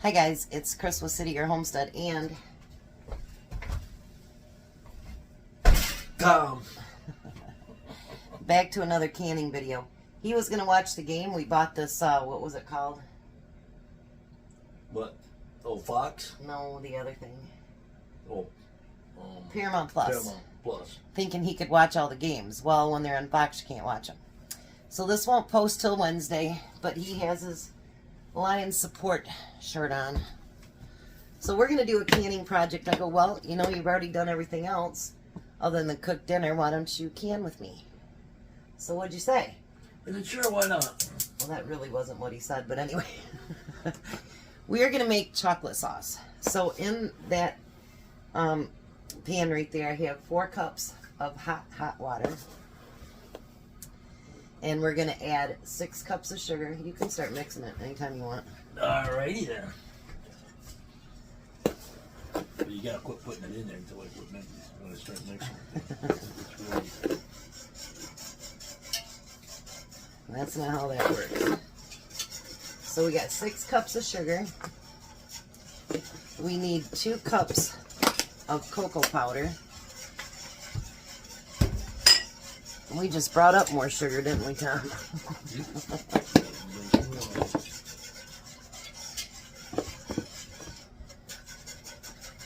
Hi guys, it's Chris with City Your Homestead, and back to another canning video. He was gonna watch the game. We bought this. What was it called? What? Oh, Fox? No, the other thing. Oh, Paramount Plus. Paramount Plus. Thinking he could watch all the games. Well, when they're on Fox, you can't watch them. So this won't post till Wednesday, but he has his Lions support shirt on. So we're going to do a canning project. I go, well, you know, you've already done everything else other than cook dinner. Why don't you can with me? So what'd you say? I said, sure, why not? Well, that really wasn't what he said, but anyway. We are going to make chocolate sauce. So in that pan right there, I have 4 cups of hot water. And we're going to add 6 cups of sugar. You can start mixing it anytime you want. Alrighty then. But you gotta quit putting it in there until I start mixing it. That's not how that works. So we got 6 cups of sugar. We need 2 cups of cocoa powder. We just brought up more sugar, didn't we, Tom?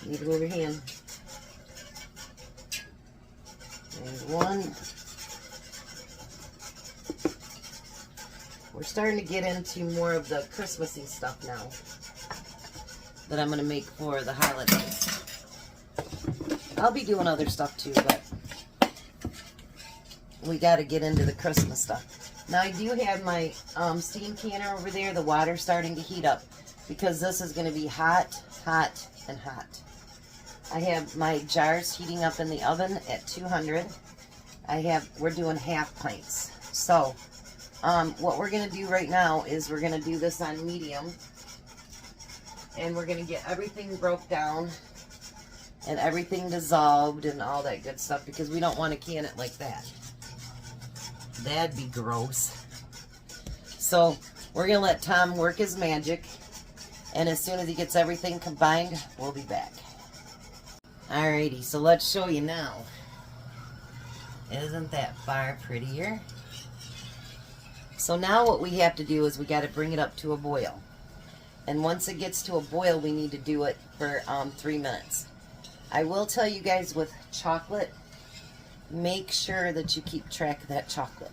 You need to move your hand. There's 1. We're starting to get into more of the Christmassy stuff now that I'm going to make for the holidays. I'll be doing other stuff too, but we got to get into the Christmas stuff. Now I do have my steam canner over there, the water starting to heat up because this is going to be hot, hot, and hot. I have my jars heating up in the oven at 200. We're doing half pints. So what we're going to do right now is we're going to do this on medium, and we're going to get everything broke down and everything dissolved and all that good stuff because we don't want to can it like that. That'd be gross. So we're going to let Tom work his magic, and as soon as he gets everything combined, we'll be back. Alrighty, so let's show you now. Isn't that far prettier? So now what we have to do is we got to bring it up to a boil. And once it gets to a boil, we need to do it for 3 minutes. I will tell you guys with chocolate, make sure that you keep track of that chocolate.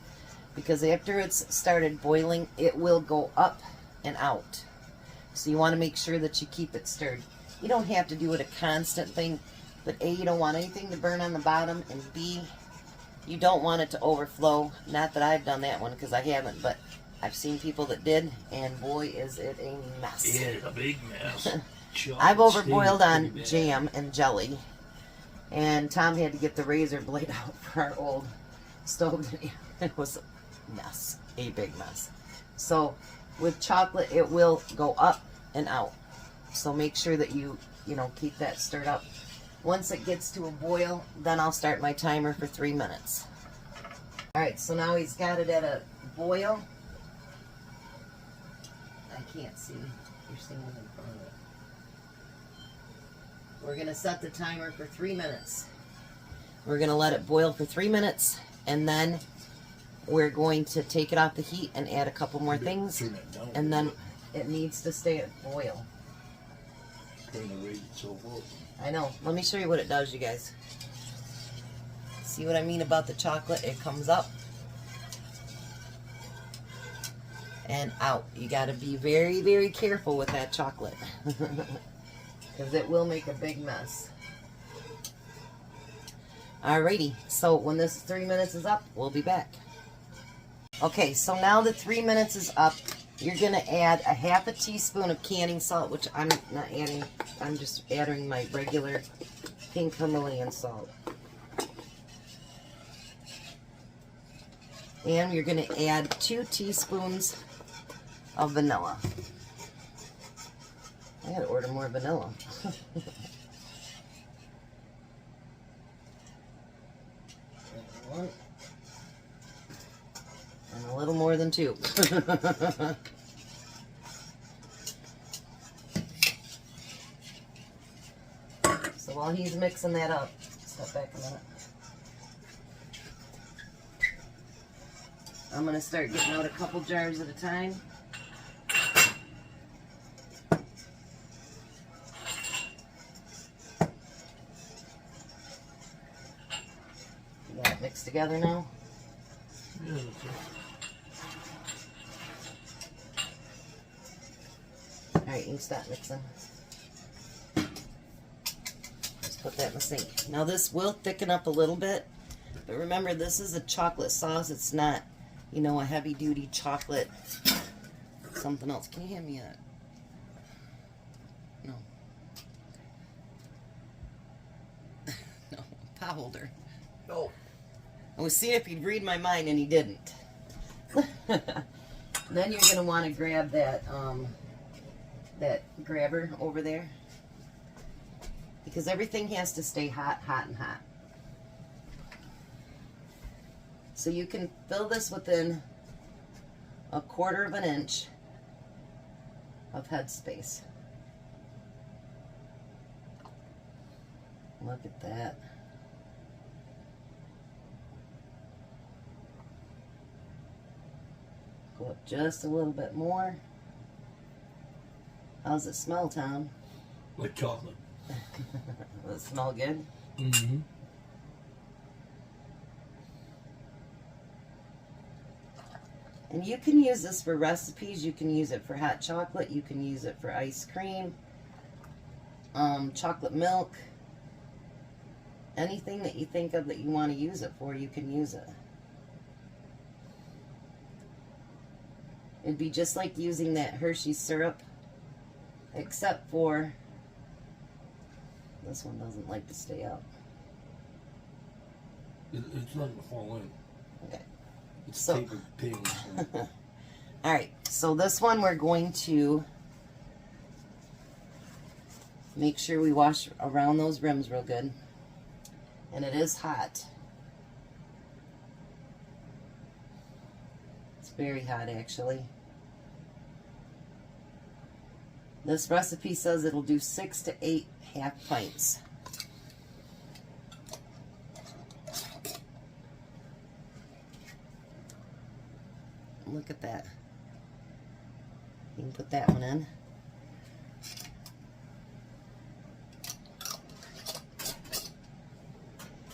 Because after it's started boiling, it will go up and out. So you want to make sure that you keep it stirred. You don't have to do it a constant thing. But A, you don't want anything to burn on the bottom, and B, you don't want it to overflow. Not that I've done that one, because I haven't, but I've seen people that did, and boy, is it a mess. It is a big mess. I've overboiled on jam and jelly, and Tom had to get the razor blade out for our old stove. It was a mess, a big mess. So with chocolate, it will go up and out. So make sure that you keep that stirred up. Once it gets to a boil, then I'll start my timer for 3 minutes. Alright, so now he's got it at a boil. I can't see. You're standing in front of it. We're going to set the timer for 3 minutes. We're going to let it boil for 3 minutes, and then we're going to take it off the heat and add a couple more things, and then it needs to stay at boil. I know. Let me show you what it does, you guys. See what I mean about the chocolate? It comes up and out. You got to be very, very careful with that chocolate because it will make a big mess. Alrighty, so when this 3 minutes is up, we'll be back. Okay, so now that 3 minutes is up, you're going to add a half a teaspoon of canning salt, which I'm not adding. I'm just adding my regular pink Himalayan salt. And you're going to add 2 teaspoons of vanilla. I got to order more vanilla. And a little more than 2. So while he's mixing that up, step back a minute. I'm going to start getting out a couple jars at a time. You got it mixed together now? Yeah, that's it. Alright, you can stop mixing. Just put that in the sink. Now this will thicken up a little bit, but remember this is a chocolate sauce. It's not, you know, a heavy duty chocolate something else. Can you hand me a... No. No, pot holder. No. I was seeing if he'd read my mind and he didn't. Then you're going to want to grab that that grabber over there, because everything has to stay hot, hot, and hot. So you can fill this within a 1/4 of an inch of headspace. Look at that. Go up just a little bit more. How's it smell, Tom? Like chocolate. Does it smell good? Mm-hmm. And you can use this for recipes. You can use it for hot chocolate. You can use it for ice cream, chocolate milk. Anything that you think of that you want to use it for, you can use it. It'd be just like using that Hershey syrup, except for this one doesn't like to stay up. It's not going to fall in. Okay. It's So- tapered pins. Alright, so this one we're going to make sure we wash around those rims real good. And it is hot. It's very hot, actually. This recipe says it'll do 6 to 8 half pints. Look at that. You can put that one in.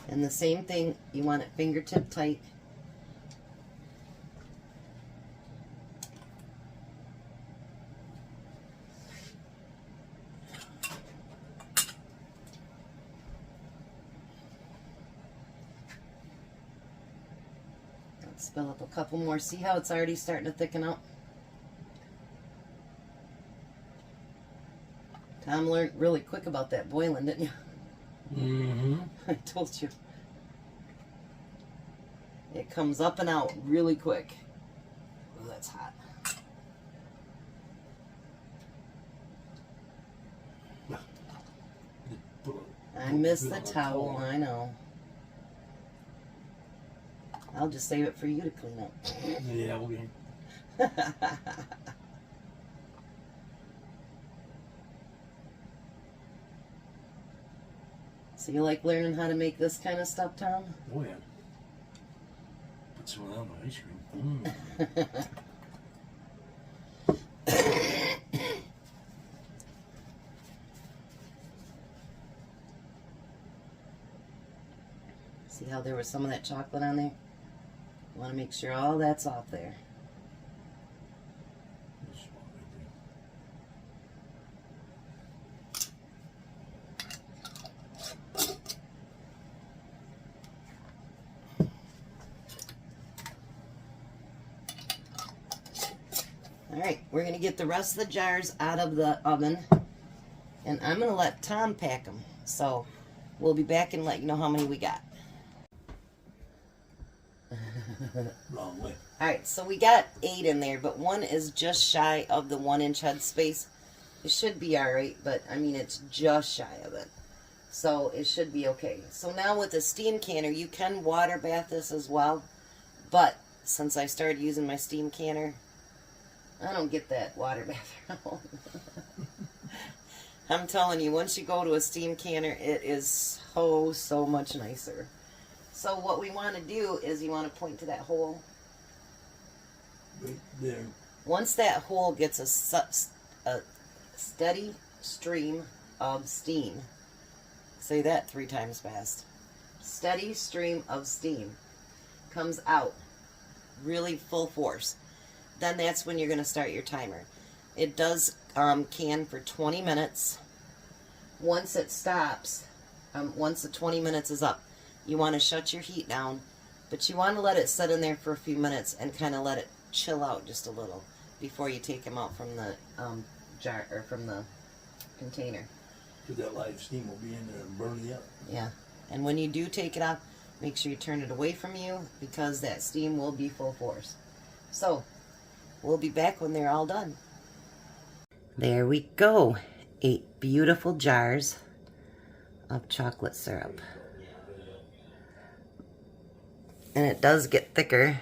And the same thing, you want it fingertip tight. Let's spill up a couple more. See how it's already starting to thicken up? Tom learned really quick about that boiling, didn't you? Mm-hmm. I told you. It comes up and out really quick. Oh, that's hot. I missed the towel, I know. I'll just save it for you to clean up. Yeah, okay. So you like learning how to make this kind of stuff, Tom? Oh, yeah. Put some on my ice cream. See how there was some of that chocolate on there? You want to make sure all that's off there. This one right there. Alright, we're going to get the rest of the jars out of the oven. And I'm going to let Tom pack them. So we'll be back and let you know how many we got. Wrong way. Alright, so we got 8 in there, but one is just shy of the 1 inch headspace. It should be alright, but I mean it's just shy of it. So it should be okay. So now with the steam canner, you can water bath this as well. But since I started using my steam canner, I don't get that water bath out. I'm telling you, once you go to a steam canner, it is so much nicer. So what we want to do is you want to point to that hole. Right there. Once that hole gets a steady stream of steam, say that 3 times fast, steady stream of steam comes out, really full force, then that's when you're going to start your timer. It does can for 20 minutes. Once it stops, once the 20 minutes is up, you want to shut your heat down, but you want to let it sit in there for a few minutes and kind of let it chill out just a little before you take them out from the jar or from the container. Because that live steam will be in there and burn you up. Yeah, and when you do take it out, make sure you turn it away from you because that steam will be full force. So, we'll be back when they're all done. There we go. 8 beautiful jars of chocolate syrup. And it does get thicker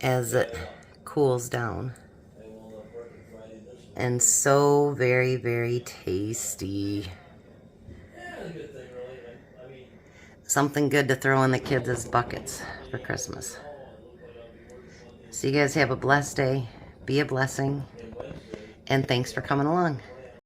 as it cools down. And so very, very tasty. Something good to throw in the kids' buckets for Christmas. So you guys have a blessed day. Be a blessing. And thanks for coming along.